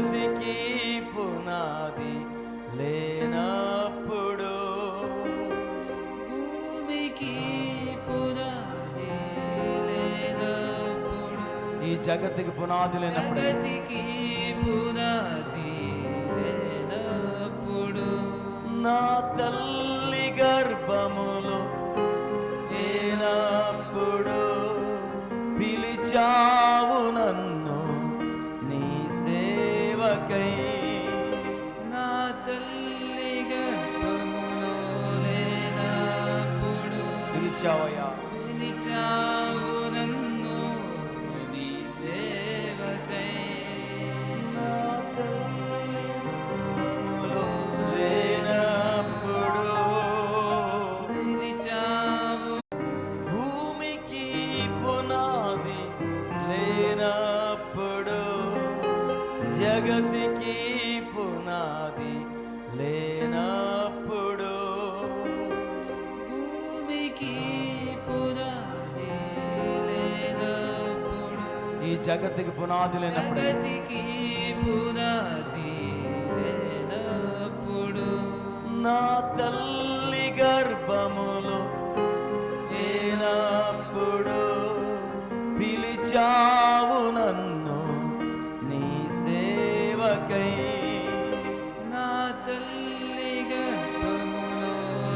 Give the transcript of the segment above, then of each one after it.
జగతికి పునాది లేనప్పుడు, భూమికి పునాది లేనప్పుడు, ఈ జగతికి పునాది లేనప్పుడు, జగతికి పునాది లేనప్పుడు, నా తల్లి గర్భములో లేనప్పుడు పిలిచావు నన్ను నీ సేవకై. నా తల్లి గర్భములో లేనప్పుడు పిలిచావయ్యా, పిలిచావు నన్ను నీ సేవకై. నా తల్లి గర్భములో లేనప్పుడు పిలిచావు, భూమికి పునాది లేనప్పుడు, జగతికి పునాది లేనప్పుడు, భూమికి పునాది లేనప్పుడు, ఈ జగతికి పునాది లేనప్పుడు, జగతికి పునాది లేనప్పుడు, నా తల్లి గర్భములో లేనప్పుడు పిలిచావు నన్ను నీ సేవకై. నా తల్లి గర్భములో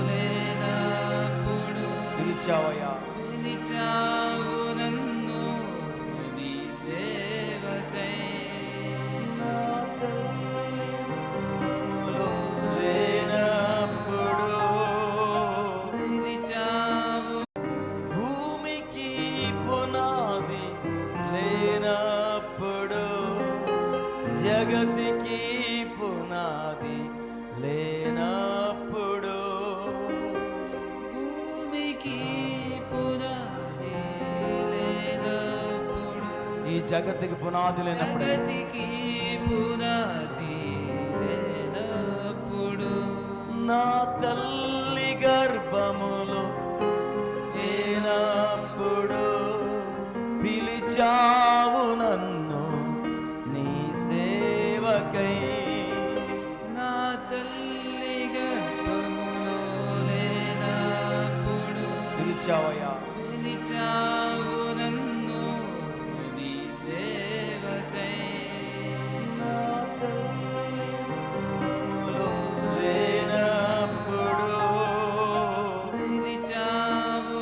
లేనప్పుడు పిలిచావయ్యా, పిలిచావు నన్ను నీ సేవకై. నా తల్లి గర్భములో లేనప్పుడు పిలిచావు, భూమికి పునాది లేనప్పుడు, జగతికి పునాది లేనప్పుడు, భూమికి పునాది లేనప్పుడు, ఈ జగతికి పునాది లేనప్పుడు, జగతికి పునాది లేనప్పుడు, నా తల్లి గర్భములో లేనప్పుడు పిలిచావు నన్ను నీ సేవకై. నా తల్లి గర్భములో లేనప్పుడు పిలిచావయ్యా, పిలిచావు నన్ను నీ సేవకై.